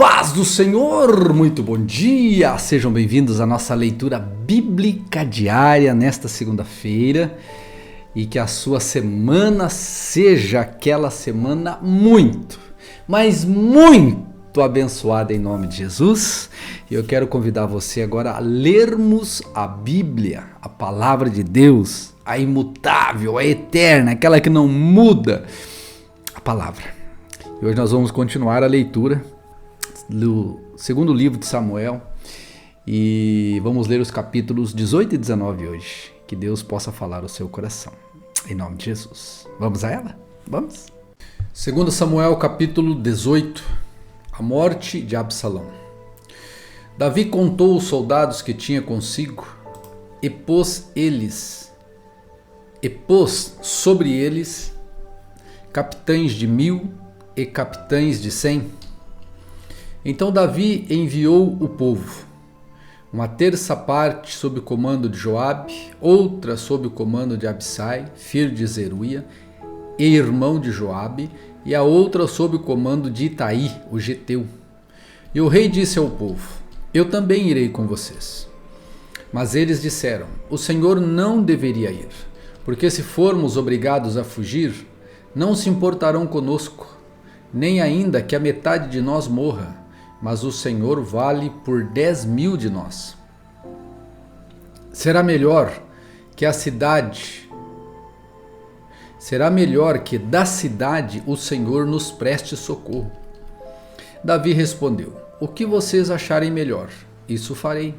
paz do Senhor, muito bom dia, sejam bem-vindos à nossa leitura bíblica diária nesta segunda-feira e que a sua semana seja aquela semana muito, mas muito abençoada em nome de Jesus. E eu quero convidar você agora a lermos a Bíblia, a palavra de Deus, a imutável, a eterna, aquela que não muda, a palavra. E hoje nós vamos continuar a leitura do segundo livro de Samuel e vamos ler os capítulos 18 e 19 hoje. Que Deus possa falar ao seu coração, em nome de Jesus. Vamos a ela? Vamos? Segundo Samuel capítulo 18, a morte de Absalão. Davi contou os soldados que tinha consigo e pôs sobre eles capitães de 1000 e capitães de 100. Então Davi enviou o povo, uma terça parte sob o comando de Joabe, outra sob o comando de Abissai, filho de Zeruia, e irmão de Joabe, e a outra sob o comando de Itaí, o geteu. E o rei disse ao povo: eu também irei com vocês. Mas eles disseram: o Senhor não deveria ir, porque se formos obrigados a fugir, não se importarão conosco, nem ainda que a metade de nós morra, mas o Senhor vale por 10.000 de nós. Será melhor que da cidade o Senhor nos preste socorro. Davi respondeu: o que vocês acharem melhor, isso farei.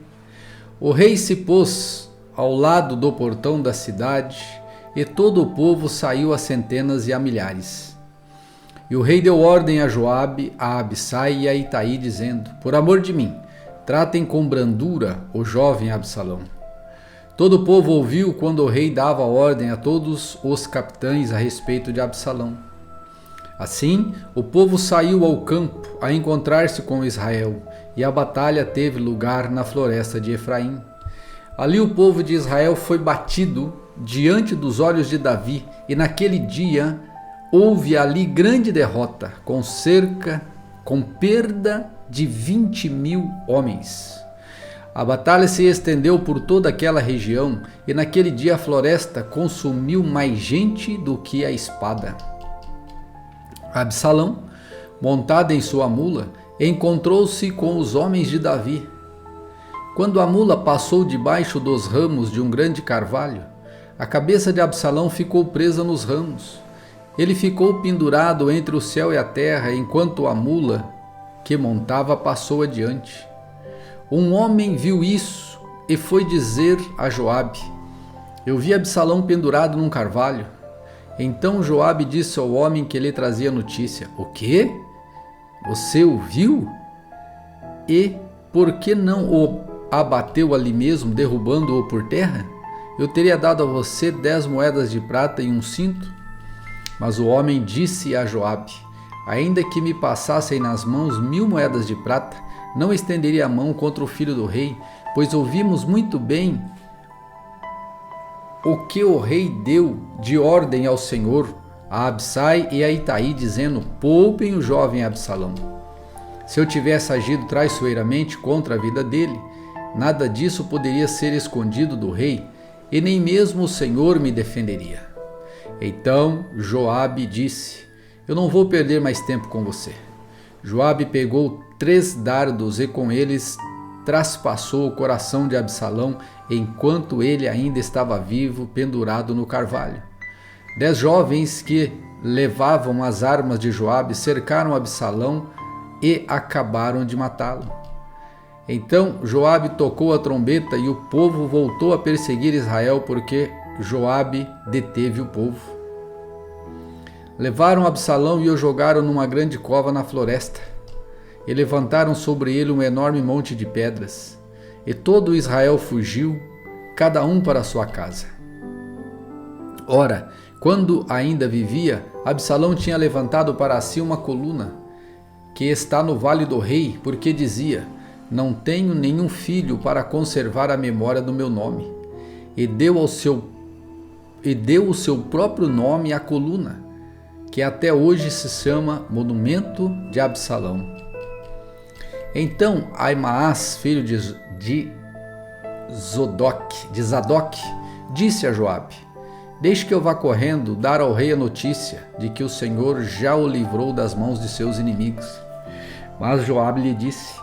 O rei se pôs ao lado do portão da cidade, e todo o povo saiu a centenas e a milhares. E o rei deu ordem a Joabe, a Abissai e a Itaí, dizendo: por amor de mim, tratem com brandura o jovem Absalão. Todo o povo ouviu quando o rei dava ordem a todos os capitães a respeito de Absalão. Assim, o povo saiu ao campo a encontrar-se com Israel, e a batalha teve lugar na floresta de Efraim. Ali o povo de Israel foi batido diante dos olhos de Davi, e naquele dia houve ali grande derrota, com perda de 20.000 homens. A batalha se estendeu por toda aquela região, e naquele dia a floresta consumiu mais gente do que a espada. Absalão, montado em sua mula, encontrou-se com os homens de Davi. Quando a mula passou debaixo dos ramos de um grande carvalho, a cabeça de Absalão ficou presa nos ramos. Ele ficou pendurado entre o céu e a terra, enquanto a mula que montava passou adiante. Um homem viu isso e foi dizer a Joabe: eu vi Absalão pendurado num carvalho. Então Joabe disse ao homem que lhe trazia notícia: o quê? Você o viu? E por que não o abateu ali mesmo, derrubando-o por terra? Eu teria dado a você 10 moedas de prata e um cinto. Mas o homem disse a Joabe: ainda que me passassem nas mãos 1000 moedas de prata, não estenderia a mão contra o filho do rei, pois ouvimos muito bem o que o rei deu de ordem ao Senhor, a Abissai e a Itaí, dizendo: poupem o jovem Absalão. Se eu tivesse agido traiçoeiramente contra a vida dele, nada disso poderia ser escondido do rei, e nem mesmo o Senhor me defenderia. Então Joabe disse: eu não vou perder mais tempo com você. Joabe pegou 3 dardos e com eles traspassou o coração de Absalão enquanto ele ainda estava vivo, pendurado no carvalho. 10 jovens que levavam as armas de Joabe cercaram Absalão e acabaram de matá-lo. Então Joabe tocou a trombeta e o povo voltou a perseguir Israel, porque Joabe deteve o povo. Levaram Absalão e o jogaram numa grande cova na floresta, e levantaram sobre ele um enorme monte de pedras. E todo Israel fugiu, cada um para sua casa. Ora, quando ainda vivia, Absalão tinha levantado para si uma coluna, que está no Vale do Rei, porque dizia: não tenho nenhum filho para conservar a memória do meu nome. E deu o seu próprio nome à coluna, que até hoje se chama Monumento de Absalão. Então Aimaas, filho de Zadok, disse a Joabe: deixe que eu vá correndo dar ao rei a notícia de que o Senhor já o livrou das mãos de seus inimigos. Mas Joabe lhe disse: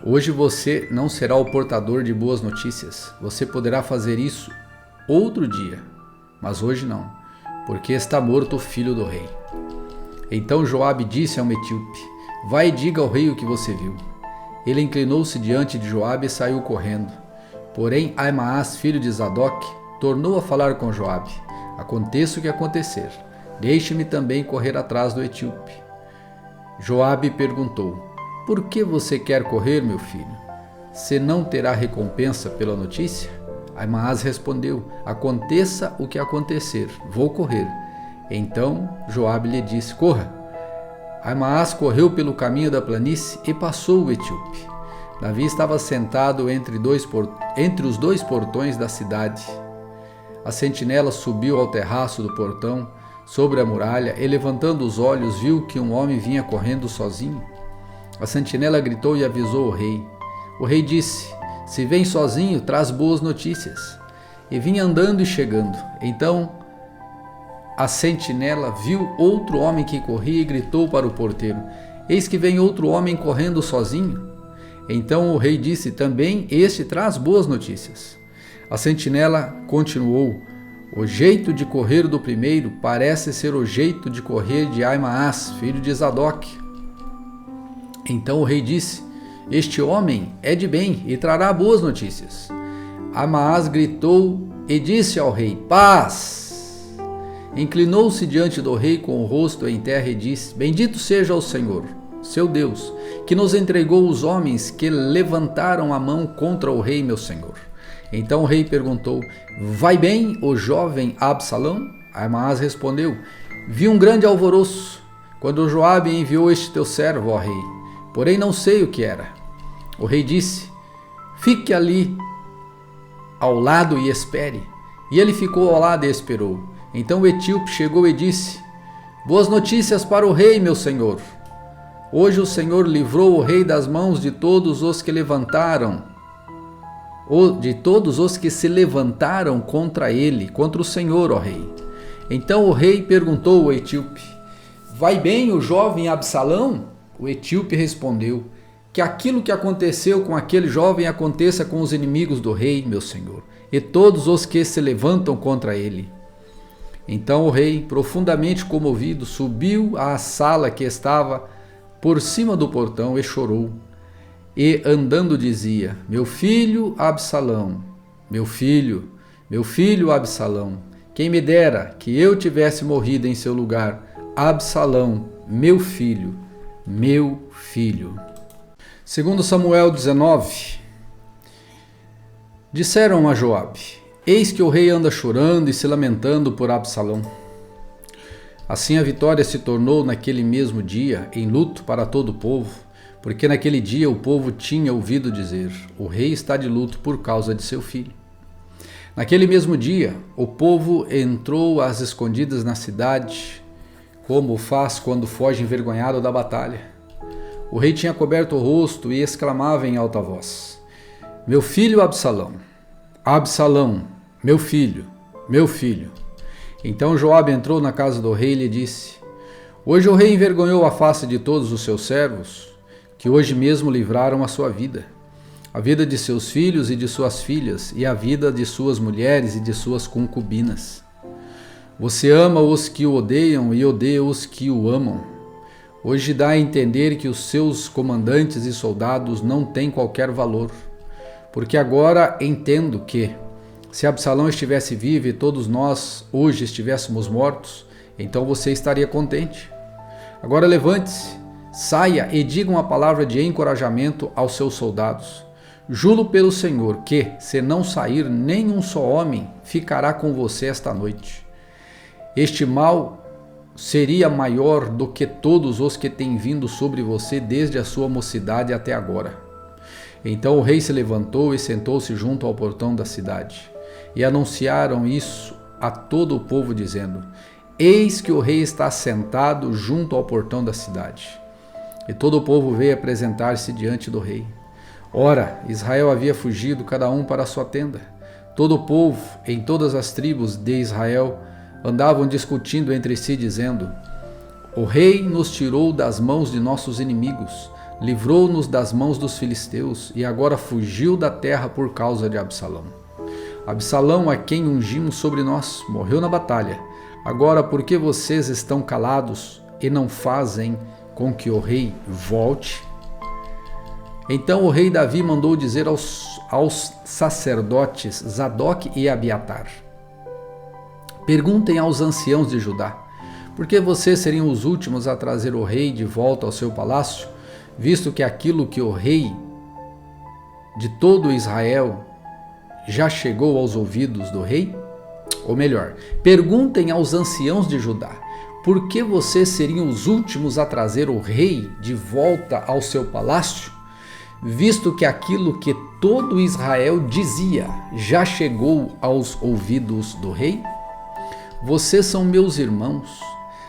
hoje você não será o portador de boas notícias. Você poderá fazer isso outro dia, mas hoje não, porque está morto o filho do rei. Então Joabe disse ao etíope: vai e diga ao rei o que você viu. Ele inclinou-se diante de Joabe e saiu correndo. Porém Aimaas, filho de Zadok, tornou a falar com Joabe: aconteça o que acontecer, deixe-me também correr atrás do etíope. Joabe perguntou: por que você quer correr, meu filho? Você não terá recompensa pela notícia? Aimaas respondeu: aconteça o que acontecer, vou correr. Então Joabe lhe disse: corra. Aimaas correu pelo caminho da planície e passou o etíope. Davi estava sentado entre os dois portões da cidade. A sentinela subiu ao terraço do portão, sobre a muralha, e levantando os olhos, viu que um homem vinha correndo sozinho. A sentinela gritou e avisou o rei. O rei disse: se vem sozinho, traz boas notícias. E vinha andando e chegando. Então a sentinela viu outro homem que corria e gritou para o porteiro: eis que vem outro homem correndo sozinho. Então o rei disse: também este traz boas notícias. A sentinela continuou: o jeito de correr do primeiro parece ser o jeito de correr de Aimaas, filho de Zadok. Então o rei disse: este homem é de bem e trará boas notícias. Aimaas gritou e disse ao rei: paz! Inclinou-se diante do rei com o rosto em terra e disse: bendito seja o Senhor, seu Deus, que nos entregou os homens que levantaram a mão contra o rei, meu senhor. Então o rei perguntou: vai bem o jovem Absalão? Aimaas respondeu: vi um grande alvoroço quando Joabe enviou este teu servo, ó rei, porém não sei o que era. O rei disse: fique ali ao lado e espere. E ele ficou ao lado e esperou. Então o etíope chegou e disse: boas notícias para o rei, meu senhor. Hoje o Senhor livrou o rei das mãos de todos os que se levantaram contra ele, contra o Senhor, ó rei. Então o rei perguntou ao etíope: vai bem o jovem Absalão? O etíope respondeu: que aquilo que aconteceu com aquele jovem aconteça com os inimigos do rei, meu senhor, e todos os que se levantam contra ele. Então o rei, profundamente comovido, subiu à sala que estava por cima do portão e chorou. E andando dizia: meu filho Absalão, meu filho Absalão, quem me dera que eu tivesse morrido em seu lugar. Absalão, meu filho, meu filho. Segundo Samuel 19, disseram a Joabe: eis que o rei anda chorando e se lamentando por Absalão. Assim a vitória se tornou naquele mesmo dia em luto para todo o povo, porque naquele dia o povo tinha ouvido dizer: o rei está de luto por causa de seu filho. Naquele mesmo dia o povo entrou às escondidas na cidade, como faz quando foge envergonhado da batalha. O rei tinha coberto o rosto e exclamava em alta voz: meu filho Absalão, Absalão, meu filho, meu filho. Então Joabe entrou na casa do rei e lhe disse: hoje o rei envergonhou a face de todos os seus servos, que hoje mesmo livraram a sua vida, a vida de seus filhos e de suas filhas, e a vida de suas mulheres e de suas concubinas. Você ama os que o odeiam e odeia os que o amam. Hoje dá a entender que os seus comandantes e soldados não têm qualquer valor, porque agora entendo que, se Absalão estivesse vivo e todos nós hoje estivéssemos mortos, então você estaria contente. Agora levante-se, saia e diga uma palavra de encorajamento aos seus soldados. Juro pelo Senhor que, se não sair nenhum só homem, ficará com você esta noite. Este mal seria maior do que todos os que têm vindo sobre você desde a sua mocidade até agora. Então o rei se levantou e sentou-se junto ao portão da cidade. E anunciaram isso a todo o povo, dizendo: eis que o rei está sentado junto ao portão da cidade. E todo o povo veio apresentar-se diante do rei. Ora, Israel havia fugido, cada um para a sua tenda. Todo o povo, em todas as tribos de Israel, andavam discutindo entre si, dizendo: O rei nos tirou das mãos de nossos inimigos, livrou-nos das mãos dos filisteus, e agora fugiu da terra por causa de Absalão. Absalão, a quem ungimos sobre nós, morreu na batalha. Agora, por que vocês estão calados e não fazem com que o rei volte? Então o rei Davi mandou dizer aos sacerdotes Zadok e Abiatar: Perguntem aos anciãos de Judá, por que vocês seriam os últimos a trazer o rei de volta ao seu palácio, visto que aquilo que o rei de todo Israel já chegou aos ouvidos do rei? Ou melhor, perguntem aos anciãos de Judá, por que vocês seriam os últimos a trazer o rei de volta ao seu palácio, visto que aquilo que todo Israel dizia já chegou aos ouvidos do rei? Vocês são meus irmãos,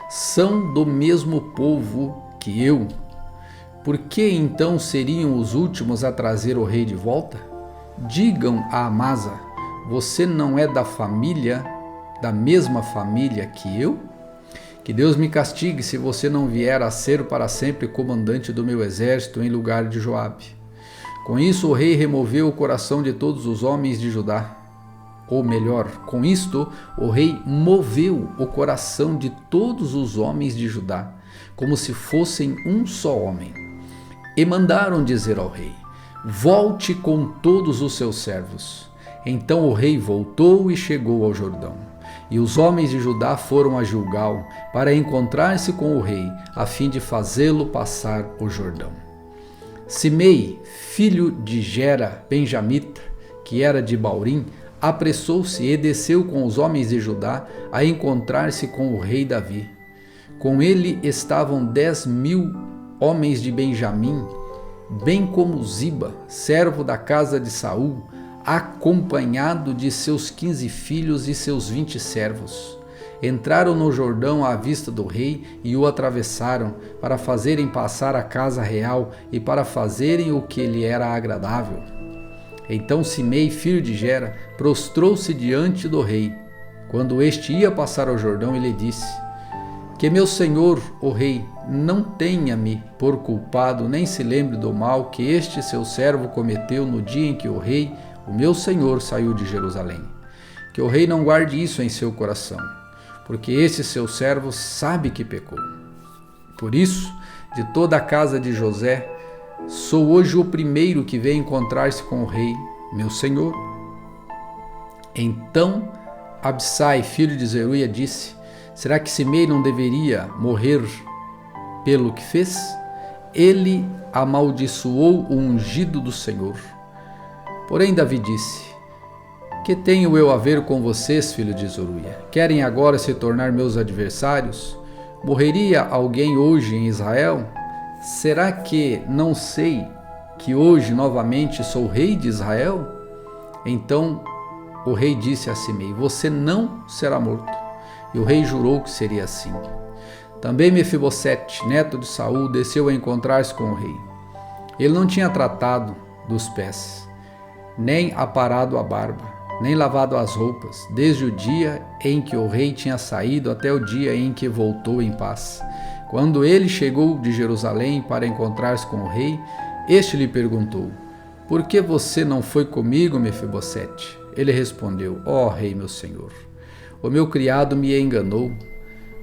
são do mesmo povo que eu. Por que então seriam os últimos a trazer o rei de volta? Digam a Amasa: você não é da mesma família que eu? Que Deus me castigue se você não vier a ser para sempre comandante do meu exército em lugar de Joabe. Com isso o rei removeu o coração de todos os homens de Judá. Ou melhor, com isto o rei moveu o coração de todos os homens de Judá, como se fossem um só homem. E mandaram dizer ao rei: volte com todos os seus servos. Então o rei voltou e chegou ao Jordão. E os homens de Judá foram a Gilgal para encontrar-se com o rei, a fim de fazê-lo passar o Jordão. Simei, filho de Gera, benjamita, que era de Baurim, apressou-se e desceu com os homens de Judá a encontrar-se com o rei Davi. Com ele estavam 10.000 homens de Benjamim, bem como Ziba, servo da casa de Saul, acompanhado de seus 15 filhos e seus 20 servos. Entraram no Jordão à vista do rei e o atravessaram, para fazerem passar a casa real e para fazerem o que lhe era agradável. Então Simei, filho de Gera, prostrou-se diante do rei. Quando este ia passar ao Jordão, ele disse: Que meu senhor, o rei, não tenha-me por culpado, nem se lembre do mal que este seu servo cometeu no dia em que o rei, o meu senhor, saiu de Jerusalém. Que o rei não guarde isso em seu coração, porque esse seu servo sabe que pecou. Por isso, de toda a casa de José, sou hoje o primeiro que veio encontrar-se com o rei, meu senhor. Então Absai, filho de Zeruia, disse: Será que Simei não deveria morrer pelo que fez? Ele amaldiçoou o ungido do Senhor. Porém Davi disse: Que tenho eu a ver com vocês, filho de Zeruia? Querem agora se tornar meus adversários? Morreria alguém hoje em Israel? Será que não sei que hoje novamente sou rei de Israel? Então o rei disse a Simei: Você não será morto. E o rei jurou que seria assim. Também Mefibosete, neto de Saul, desceu a encontrar-se com o rei. Ele não tinha tratado dos pés, nem aparado a barba, nem lavado as roupas, desde o dia em que o rei tinha saído até o dia em que voltou em paz. Quando ele chegou de Jerusalém para encontrar-se com o rei, este lhe perguntou: Por que você não foi comigo, Mefibosete? Ele respondeu: Ó rei, meu senhor, o meu criado me enganou,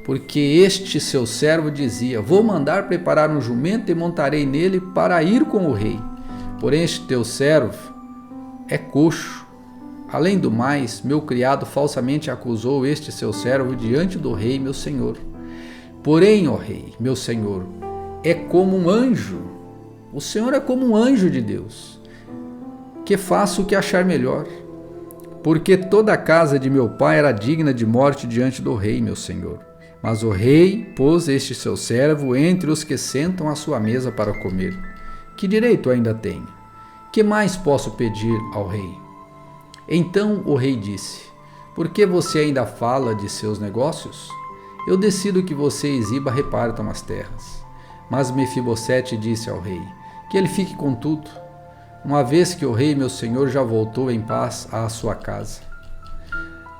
porque este seu servo dizia: Vou mandar preparar um jumento e montarei nele para ir com o rei. Porém este teu servo é coxo. Além do mais, meu criado falsamente acusou este seu servo diante do rei, meu senhor. Porém, ó rei, meu senhor, é como um anjo. O senhor é como um anjo de Deus, que faça o que achar melhor. Porque toda a casa de meu pai era digna de morte diante do rei, meu senhor. Mas o rei pôs este seu servo entre os que sentam à sua mesa para comer. Que direito ainda tenho? Que mais posso pedir ao rei? Então o rei disse: Por que você ainda fala de seus negócios? Eu decido que você e Ziba repartam as terras. Mas Mefibosete disse ao rei: que ele fique com tudo, uma vez que o rei meu senhor já voltou em paz à sua casa.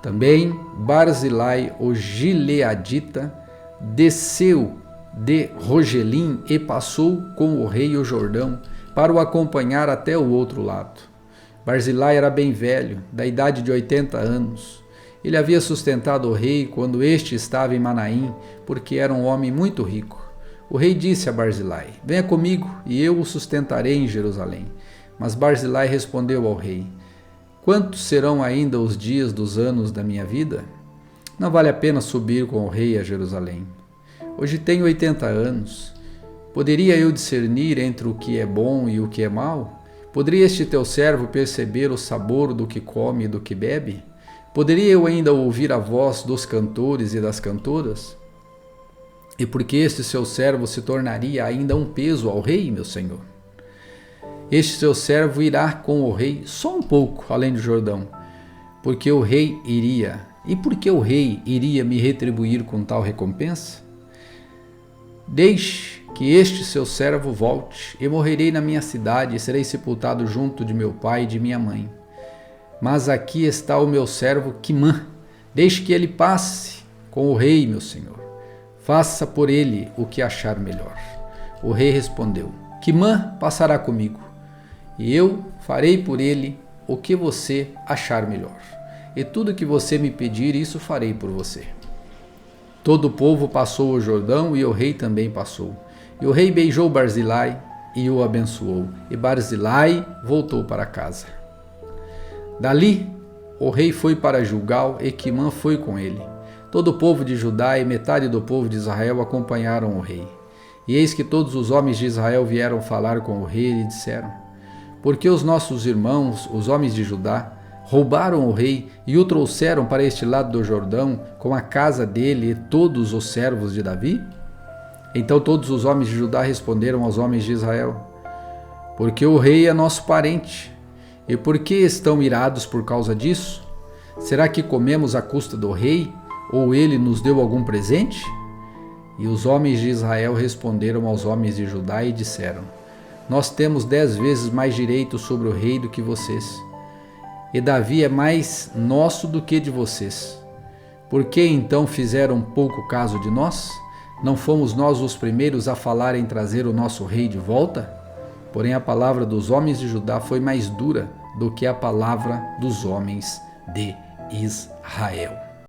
Também Barzilai, o gileadita, desceu de Rogelim e passou com o rei o Jordão para o acompanhar até o outro lado. Barzilai era bem velho, da idade de 80 anos. Ele havia sustentado o rei quando este estava em Manaim, porque era um homem muito rico. O rei disse a Barzilai: venha comigo e eu o sustentarei em Jerusalém. Mas Barzilai respondeu ao rei: quantos serão ainda os dias dos anos da minha vida? Não vale a pena subir com o rei a Jerusalém. Hoje tenho 80 anos. Poderia eu discernir entre o que é bom e o que é mal? Poderia este teu servo perceber o sabor do que come e do que bebe? Poderia eu ainda ouvir a voz dos cantores e das cantoras? E por que este seu servo se tornaria ainda um peso ao rei, meu senhor? Este seu servo irá com o rei só um pouco além do Jordão, porque o rei iria. E por que o rei iria me retribuir com tal recompensa? Deixe que este seu servo volte, e morrerei na minha cidade, e serei sepultado junto de meu pai e de minha mãe. Mas aqui está o meu servo Quimã, deixe que ele passe com o rei, meu senhor. Faça por ele o que achar melhor. O rei respondeu: Quimã passará comigo, e eu farei por ele o que você achar melhor. E tudo que você me pedir, isso farei por você. Todo o povo passou o Jordão e o rei também passou. E o rei beijou Barzilai e o abençoou. E Barzilai voltou para casa. Dali, o rei foi para Gilgal e Quimã foi com ele. Todo o povo de Judá e metade do povo de Israel acompanharam o rei. E eis que todos os homens de Israel vieram falar com o rei e disseram: porque os nossos irmãos, os homens de Judá, roubaram o rei e o trouxeram para este lado do Jordão com a casa dele e todos os servos de Davi? Então todos os homens de Judá responderam aos homens de Israel: porque o rei é nosso parente. E por que estão irados por causa disso? Será que comemos à custa do rei, ou ele nos deu algum presente? E os homens de Israel responderam aos homens de Judá e disseram: nós temos 10 vezes mais direito sobre o rei do que vocês. E Davi é mais nosso do que de vocês. Por que então fizeram pouco caso de nós? Não fomos nós os primeiros a falar em trazer o nosso rei de volta? Porém a palavra dos homens de Judá foi mais dura do que a palavra dos homens de Israel.